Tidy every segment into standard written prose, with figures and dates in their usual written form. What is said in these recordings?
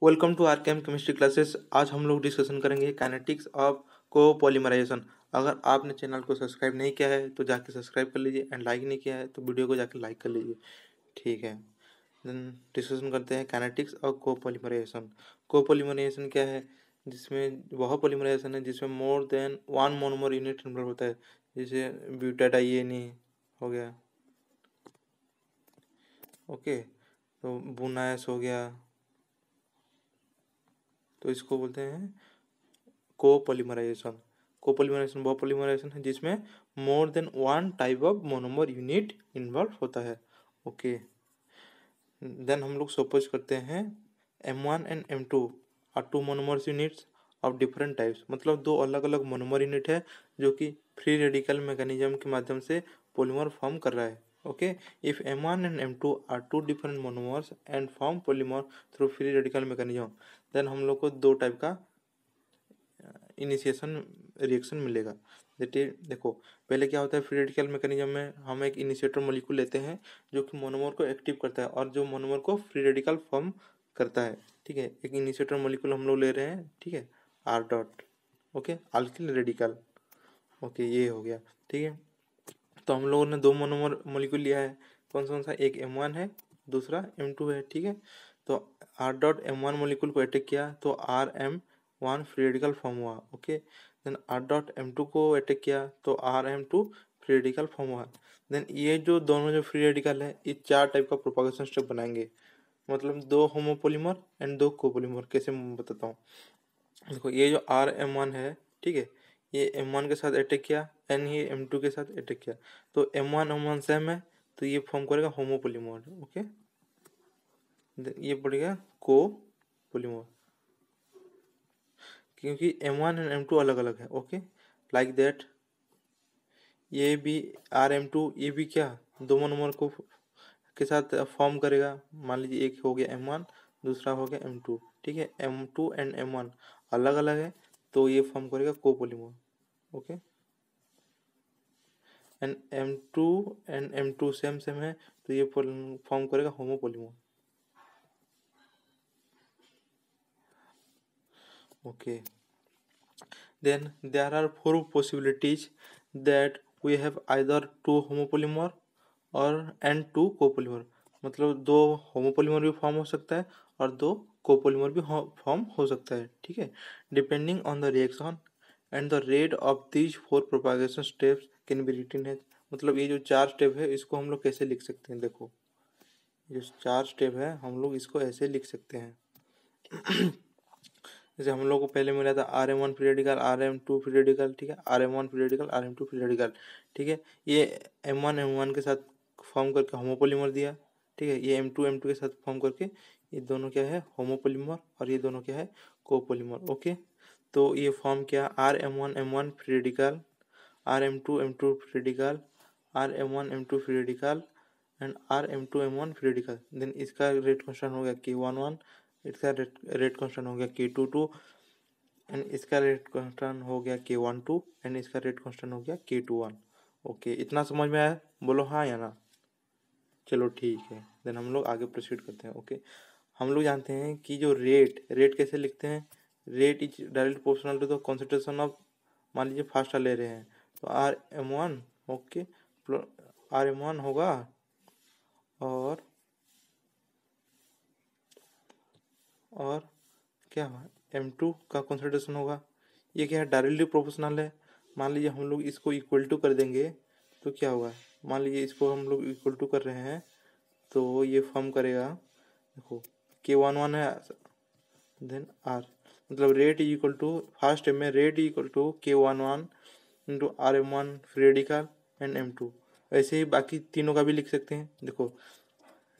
Welcome to R chem chemistry classes. आज हम लोग डिस्कशन करेंगे काइनेटिक्स ऑफ कोपोलीमराइजेशन। अगर आपने चैनल को सब्सक्राइब नहीं किया है तो जाके सब्सक्राइब कर लीजिए एंड लाइक नहीं किया है तो वीडियो को जाके लाइक कर लीजिए। ठीक है, देन डिस्कशन करते हैं काइनेटिक्स ऑफ कोपोलीमराइजेशन। कोपोलीमराइजेशन क्या है? जिसमें वह पोलीमराइजेशन है जिसमें more than one monomer unit involve होता है, जैसे ब्यूटाडाइएनी हो गया, ओके, तो बुनायस हो गया, तो इसको बोलते हैं कोपोलीमराइजेशन। कोपोलीमराइजेशन वो पोलीमराइजेशन है जिसमें more than one type of monomer unit involve होता है। ओके, देन हम लोग सपोज करते हैं M1 and M2 are two monomers units of different types. मतलब दो अलग अलग मोनोमर यूनिट है जो कि फ्री रेडिकल मैकेनिज्म के माध्यम से पॉलीमर फॉर्म कर रहा है। Okay, if M1 and M2 are two different monomers and form polymer through free radical mechanism, then हम लोग को दो टाइप का इनिशिएशन रिएक्शन मिलेगा। देखो, पहले क्या होता है, फ्री रेडिकल मैकेनिज्म में हम एक इनिशिएटर मॉलिक्यूल लेते हैं जो कि मोनोमर को एक्टिव करता है और जो मोनोमर को फ्री रेडिकल फॉर्म करता है। ठीक है, एक इनिशिएटर मॉलिक्यूल हम लोग ले रहे हैं, ठीक है, R dot, okay, alkyl radical. Okay, ये हो गया। ठीक है, तो हम लोगों ने दो मोनोमर मॉलिक्यूल लिया है, कौन सा एक M1 है, दूसरा M2 है। ठीक है, तो आर डॉट M1 मॉलिक्यूल को अटैक किया तो RM1 फ्री रेडिकल फॉर्म हुआ। Okay, then R dot M2 को अटैक किया तो RM2 फ्री रेडिकल फॉर्म हुआ। देन ये जो दोनों जो फ्री रेडिकल है, ये चार टाइप का प्रोपागेशन स्टेप बनाएंगे। मतलब दो होमोपोलीमर एंड दो कोपोलीमर। कैसे मैं बताता हूँ, देखो, ये जो RM1 है, ठीक है, ये M1 के साथ अटैक किया एंड ये M2 के साथ अटैक किया, तो M1 सेम है, तो ये फॉर्म करेगा होमोपोलीमर। ओके, ये पड़ेगा कोपोलीमर, क्योंकि M1 एंड M2 अलग अलग है। ओके, लाइक दैट ये भी RM2, ये भी क्या दो मोनोमर को के साथ फॉर्म करेगा। मान लीजिए एक हो गया M1, दूसरा हो गया M2। ठीक है, M2 एंड M1 अलग अलग है, तो ये फॉर्म करेगा copolymer. Okay, and M2 same same है, तो ये फॉर्म करेगा homopolymer. Okay, then there are four possibilities that we have either two homopolymer और and two copolymer। मतलब दो होमोपोलीमर भी फॉर्म हो सकता है और दो कोपोलीमर भी फॉर्म हो सकता है। ठीक है, depending on the reaction and the rate of these four propagation steps can be written है। मतलब ये जो चार स्टेप है इसको हम लोग कैसे लिख सकते हैं, देखो, ये चार स्टेप है, हम लोग इसको ऐसे लिख सकते हैं। जैसे हम लोग को पहले मिला था RM1 free radical, RM2 free radical, ठीक है, RM1 free radical, RM2 free radical. ठीक है, ये M1 के साथ फॉर्म करके होमोपोलीमर दिया। ठीक है, ये M2 के साथ फॉर्म करके ये दोनों क्या है, होमोपोलीमर, और ये दोनों क्या है, कोपोलीमर। ओके, तो ये फॉर्म क्या, RM1 free radical, RM2 free radical, RM1 free radical and RM2 free radical. Then इसका रेट कांस्टेंट हो गया K11, इसका रेट कांस्टेंट हो गया K22 एंड इसका रेट कांस्टेंट हो गया K12 एंड इसका रेट कांस्टेंट हो गया K21। ओके, इतना समझ में आया? बोलो हाँ या ना। चलो ठीक है, देन हम लोग आगे प्रोसीड करते हैं। ओके, हम लोग जानते हैं कि जो रेट कैसे लिखते हैं, rate is direct proportional to the concentration of, मान लीजिए फास्ट ले रहे हैं तो RM1, ओके, RM1 होगा और क्या M2 का कॉन्सेंट्रेशन होगा। ये क्या है, डायरेक्टली प्रोपोर्शनल है। मान लीजिए हम लोग इसको इक्वल टू कर देंगे तो क्या होगा, मान लीजिए इसको हम लोग इक्वल टू कर रहे हैं तो ये फॉर्म करेगा, देखो, K11 है, देन R, मतलब रेट इक्वल टू, फर्स्ट में rate equal to K11 into RM1 free radical and M2। ऐसे ही बाकी तीनों का भी लिख सकते हैं। देखो,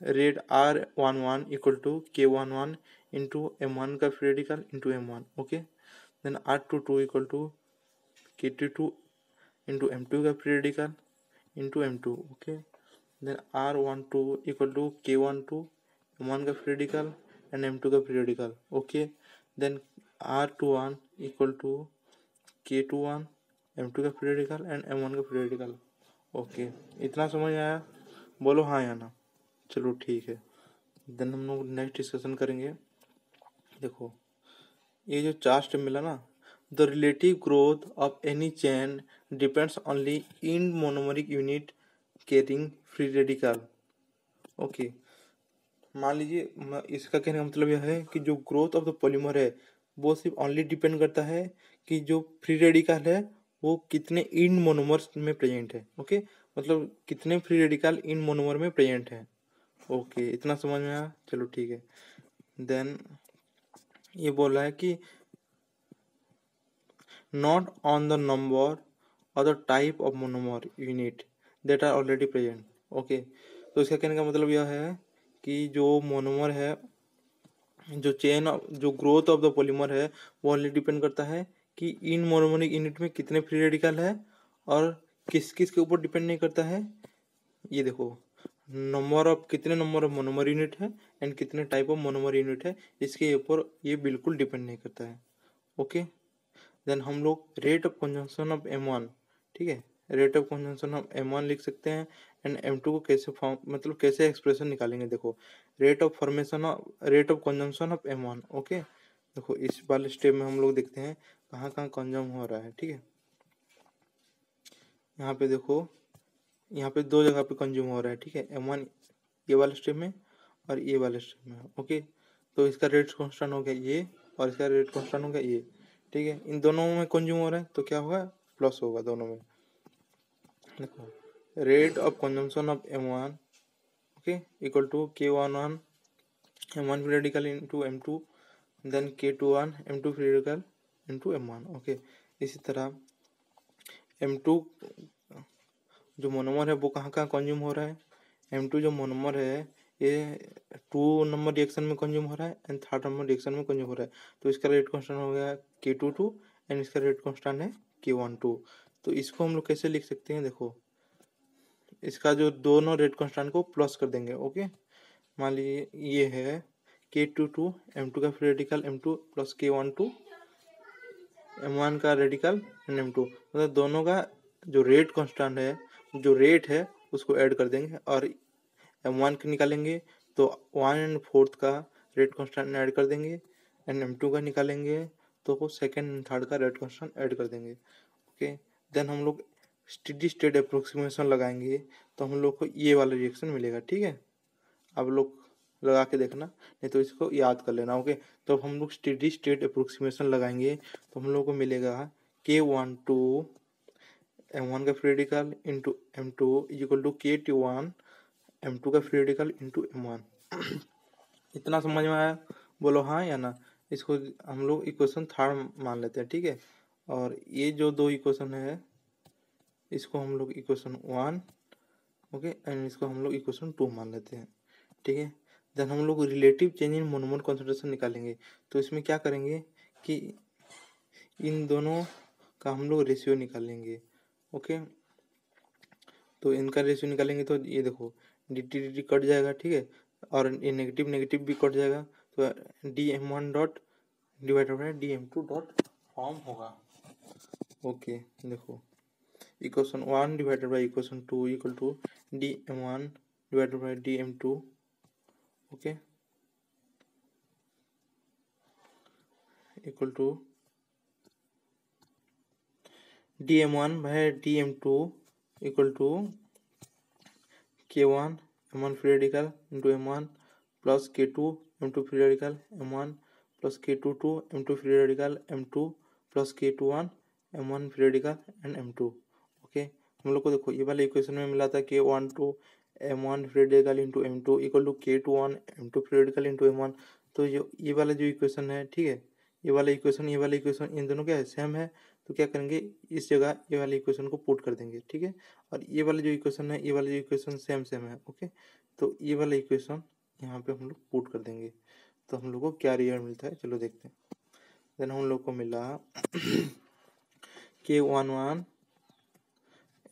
rate R11 equal to K11 into M1 का free radical into M1। Okay, then R22 equal to K22 into M2 का free radical into M2। Okay, then R12 equal to K12 M1 का फ्री रेडिकल एंड M2 का free radical. Okay, then R21 equal to K21 M2 का free radical and M1 का free radical. Okay, इतना समझ आया? बोलो हाँ या ना। चलो ठीक है, देन हम लोग नेक्स्ट डिस्कशन करेंगे देखो ये जो चार स्टेप मिला ना, the relative growth of any chain depends only in monomeric unit carrying free radical. Okay, मान लीजिए इसका कहने का मतलब यह है कि जो ग्रोथ ऑफ द पॉलीमर है वो सिर्फ ओनली डिपेंड करता है कि जो फ्री रेडिकल है वो कितने इन मोनोमर्स में प्रेजेंट है। ओके, मतलब कितने फ्री रेडिकल इन मोनोमर में प्रेजेंट है। ओके, इतना समझ में आया, चलो ठीक है। देन ये बोल रहा है कि नॉट ऑन द नंबर और the type of monomer unit that are already present. Okay, तो इसका कहने का मतलब यह है कि जो मोनोमर है, जो चेन जो ग्रोथ ऑफ द पॉलीमर है वो ओनली डिपेंड करता है कि इन मोनोमरिक यूनिट में कितने फ्री रेडिकल है, और किस किस के ऊपर डिपेंड नहीं करता है। ये देखो, कितने नंबर ऑफ मोनोमर यूनिट है एंड कितने टाइप ऑफ मोनोमर यूनिट है, इसके ऊपर ये बिल्कुल डिपेंड नहीं करता है। ओके, देन हम लोग rate of consumption of M1, ठीक है, rate of consumption of M1 लिख सकते हैं एंड M2 को कैसे फॉर्म, मतलब कैसे एक्सप्रेशन निकालेंगे। देखो, rate of consumption of M1। Okay, देखो इस वाले स्टेप में हम लोग देखते हैं कहाँ कहाँ कंज्यूम हो रहा है। ठीक है, यहाँ पे देखो, यहाँ पे दो जगह पे कंज्यूम हो रहा है। ठीक है, M1 ये वाले स्टेप में और ये वाले स्टेप में। ओके, तो इसका रेट कांस्टेंट हो गया ये, और इसका रेट कांस्टेंट हो गया ये। ठीक है, इन दोनों में कंज्यूम हो रहा है तो क्या होगा, प्लस होगा दोनों में। देखो, rate of consumption of M1, okay, equal to K11 M1 free radical into M2, then K21 M2 free radical into M1। Okay, इसी तरह M2 जो मोनोमर है वो कहाँ कहाँ कंज्यूम हो रहा है। M2 जो मोनोमर है ये 2 नंबर रिएक्शन में कंज्यूम हो रहा है एंड 3rd नंबर रिएक्शन में कंज्यूम हो रहा है। तो इसका रेट कांस्टेंट हो गया K22 एंड इसका रेट कांस्टेंट है K12। तो इसको हम लोग कैसे लिख सकते हैं, देखो इसका जो दोनों रेट कांस्टेंट को प्लस कर देंगे। ओके, मान लीजिए ये है K22 M2 का free radical M2 plus K12 M1 का रेडिकल एंड M2, मतलब दोनों का जो रेट कांस्टेंट है, जो रेट है उसको ऐड कर देंगे और M1 का निकालेंगे तो 1/4 का रेट कांस्टेंट ऐड कर देंगे एंड M2 का निकालेंगे तो सेकेंड एंड थर्ड का रेट कांस्टेंट ऐड कर देंगे। ओके, देन हम लोग स्टेडी स्टेट अप्रोक्सीमेशन लगाएंगे तो हम लोग को ये वाला रिएक्शन मिलेगा। ठीक है, आप लोग लगा के देखना, नहीं तो इसको याद कर लेना। ओके, तो हम लोग स्टेडी स्टेट अप्रोक्सीमेशन लगाएंगे तो हम लोग को मिलेगा K12 M1 का free radical into M2 equal to K21 M2 का फ्री रेडिकल इंटू M1। इतना समझ में आया, बोलो हाँ या ना। इसको हम लोग इक्वेशन 3rd मान लेते हैं। ठीक है, और ये जो दो इक्वेशन है इसको हम लोग इक्वेशन 1, ओके, एंड इसको हम लोग इक्वेशन 2 मान लेते हैं। ठीक है, देन हम लोग relative change in monomer concentration निकालेंगे। तो इसमें क्या करेंगे कि इन दोनों का हम लोग रेशियो निकालेंगे। ओके, तो इनका रेशियो निकालेंगे तो ये देखो डी कट जाएगा। ठीक है, और ये नेगेटिव नेगेटिव भी कट जाएगा तो DM1 dot divided by DM2 dot form होगा। ओके, देखो equation 1 divided by equation 2 equal to DM1 divided by DM2। Okay, equal to DM1 by DM2 equal to K1 M1 free radical into M1 plus K2 M2 free radical M1 plus K22 M2 free radical M2 plus K21 M1 free radical and M2। Okay, हम लोग को देखो ये वाला equation में मिला था K12 M1 free radical into M2 equal to K21 M2 free radical into M1। तो ये वाला जो इक्वेशन है, ठीक है, ये वाला इक्वेशन इन दोनों क्या है, सेम है। तो क्या करेंगे, इस जगह ये वाले इक्वेशन को पुट कर देंगे। ठीक है, और ये वाला जो इक्वेशन है, ये वाला जो इक्वेशन सेम सेम है। ओके, तो ये वाला इक्वेशन यहाँ पे हम लोग पुट कर देंगे तो हम लोग को क्या रिजल्ट मिलता है, चलो देखते हैं। देन हम लोग को मिला K11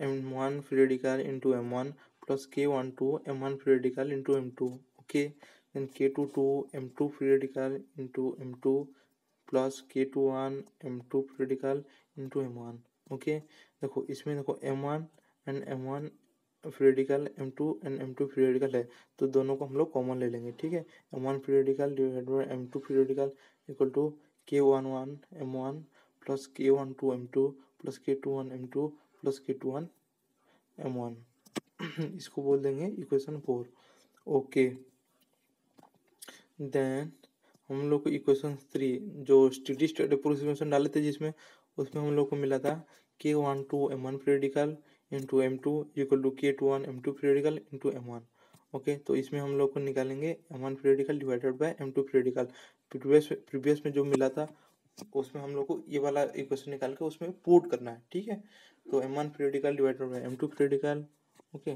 M1 free radical into M1 plus K12 M1 free radical into M2। okay, then K22 M2 free radical into M2 plus K21 M2 free radical into M1। okay, देखो इसमें देखो M1 and M1 periodical, M2 and M2 periodical है, तो दोनों को हम लोग common ले लेंगे, ठीक है। M1 periodical divided by M2 periodical equal to K11 M1 plus K12 M2 plus K21 M2 plus K21 M1 इसको बोल देंगे इक्वेशन 4। ओके, देन हम लोग को इक्वेशन 3 जो स्टेडी स्टेट अप्रोक्सीमेशन डाले थे जिसमें, उसमें हम लोग को मिला था K12 M1 periodical into M2 equal to K21 M2 periodical into M1। Okay, तो इसमें हम लोग को निकालेंगे M1 periodical divided by M2 periodical. Previous में जो मिला था उसमें हम लोग को ये वाला इक्वेशन निकाल के उसमें पुट करना है, ठीक है। तो M1 periodical divided by M2 periodical, okay,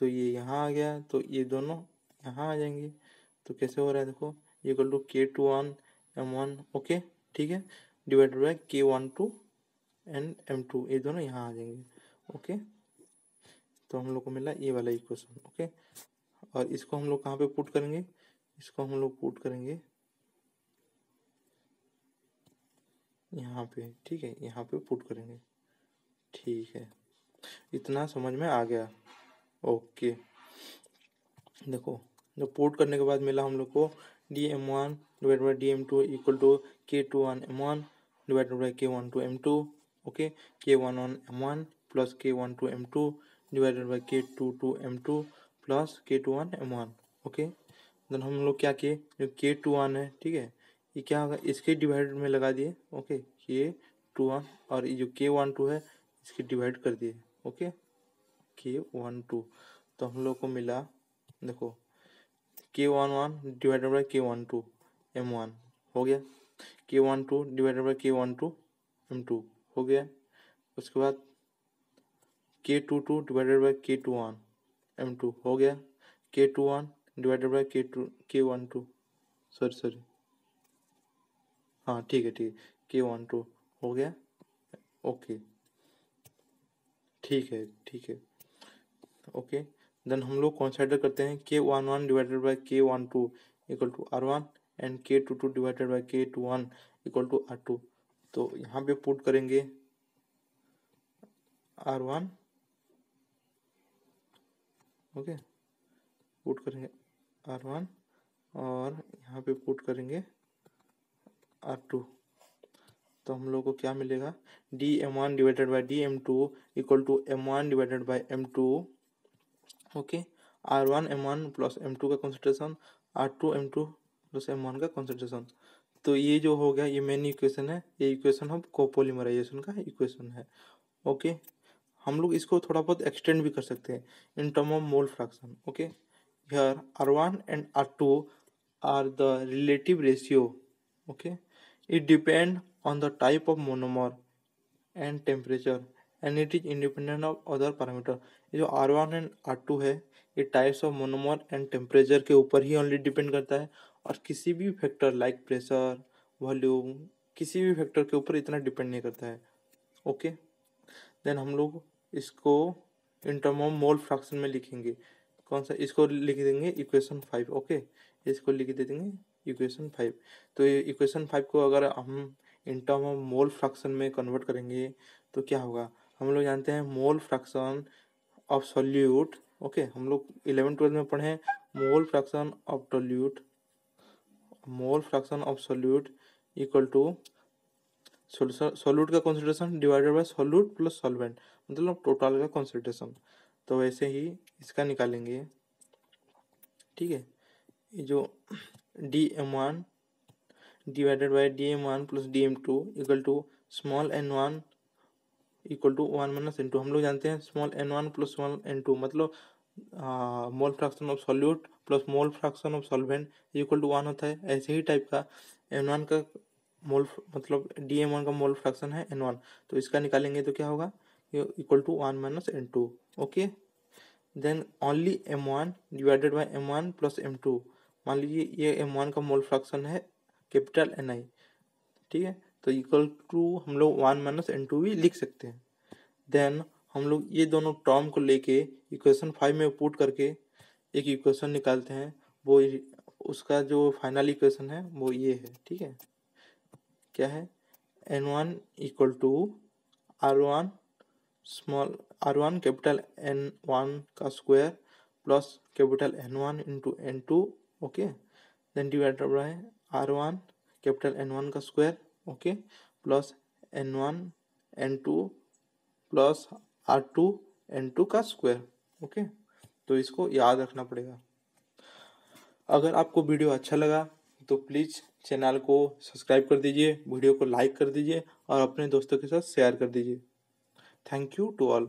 तो ये यहाँ आ गया, तो ये दोनों यहाँ आ जाएंगे। तो कैसे हो रहा है देखो, equal to K21 M1, okay, ठीक है, divided by K12 and M2, ये दोनों यहाँ आ जाएंगे, ओके। तो हम लोग को मिला ये वाला इक्वेशन, ओके। और इसको हम लोग कहाँ पे पुट करेंगे, इसको हम लोग पुट करेंगे यहाँ पे, ठीक है, यहाँ पे पुट करेंगे, ठीक है। इतना समझ में आ गया, ओके। देखो, जब पुट करने के बाद मिला हम लोग को DM1 divide by DM2 equal to K21 M1 divided by K12 M2, okay, K11 M1 plus K12 M2 divided by K22 M2 plus K21 M1, okay. Then हम लोग क्या किए, जो K21 है, ठीक है, ये क्या होगा, इसके डिवाइड में लगा दिए, ओके, K21, और ये जो K12 है इसके डिवाइड कर दिए, ओके, K12। तो हम लोग को मिला, देखो, K11 divided by K12 M1 हो गया, K12 divided by K12 M2 हो गया। उसके बाद K22 divided by K21 M2 हो गया, K21 divided by K12, sorry, हाँ ठीक है, K12 हो गया, ओके, ठीक है, ओके। देन हम लोग कंसीडर करते हैं K11 divided by K12 equal to R1 and K22 divided by K21 equal to R2। तो यहाँ पे पुट करेंगे R1, ओके, पुट करेंगे R1 और यहाँ पे पुट करेंगे R2। तो हम लोग को क्या मिलेगा, DM1 divided by DM2 equal to M1 divided by M2, okay, R1 M1 plus M2 का concentration, R2 M2 plus M1 का कंसंट्रेशन। तो ये जो हो गया, ये मेन इक्वेशन है, ये इक्वेशन हम कोपोलिमराइजेशन का इक्वेशन है, ओके। हम लोग इसको थोड़ा बहुत एक्सटेंड भी कर सकते हैं in term of mole fraction, okay. Here R1 and R2 are the relative ratio, okay, it depend on the type of monomer and temperature and it is independent of other parameter. ये जो R1 and R2 है, ये types of monomer and temperature के ऊपर ही only depend करता है, और किसी भी फैक्टर लाइक प्रेशर, वॉल्यूम, किसी भी फैक्टर के ऊपर इतना डिपेंड नहीं करता है, ओके। देन हम लोग इसको इन टर्म ऑफ मोल फ्रैक्शन में लिखेंगे, कौन सा, इसको लिख देंगे इक्वेशन 5, ओके, इसको लिख दे देंगे इक्वेशन 5। तो ये इक्वेशन 5 को अगर हम in term of mole fraction में कन्वर्ट करेंगे तो क्या होगा, हम लोग जानते हैं mole fraction of solute, okay, हम लोग 11th-12th में पढ़े mole fraction of solute, mole fraction of solute equal to solute का concentration divided by solute plus solvent, मतलब टोटल का कंसंट्रेशन। तो वैसे ही इसका निकालेंगे, ठीक है, ये जो DM1 divided by DM1 plus DM2 equal to small n1 equal to 1 minus n2। हम लोग जानते हैं small n1 plus small n2 मतलब mole fraction of solute plus mole fraction of solvent equal to 1 होता है। ऐसे ही टाइप का n1 का मोल मतलब DM1 का मोल फ्रैक्शन है n1, तो इसका निकालेंगे तो क्या होगा, equal to 1 minus n2, okay. Then only M1 divided by M1 plus M2, मान लीजिए ये M1 का मोल फ्रैक्शन है कैपिटल Ni, ठीक है, तो इक्वल टू हम लोग 1 माइनस n2 भी लिख सकते हैं। देन हम लोग ये दोनों टर्म को लेके इक्वेशन 5 में पुट करके एक इक्वेशन निकालते हैं, वो उसका जो फाइनल इक्वेशन है वो ये है, ठीक है, क्या है, N1 equal to R1 small R1 capital N1 का square plus capital N1 into N2, okay, then divided by R1 capital N1 का square, okay, plus N1 N2 plus R2 N2 का स्क्वायर, ओके। तो इसको याद रखना पड़ेगा। अगर आपको वीडियो अच्छा लगा तो प्लीज़ चैनल को सब्सक्राइब कर दीजिए, वीडियो को लाइक कर दीजिए और अपने दोस्तों के साथ शेयर कर दीजिए। Thank you to all.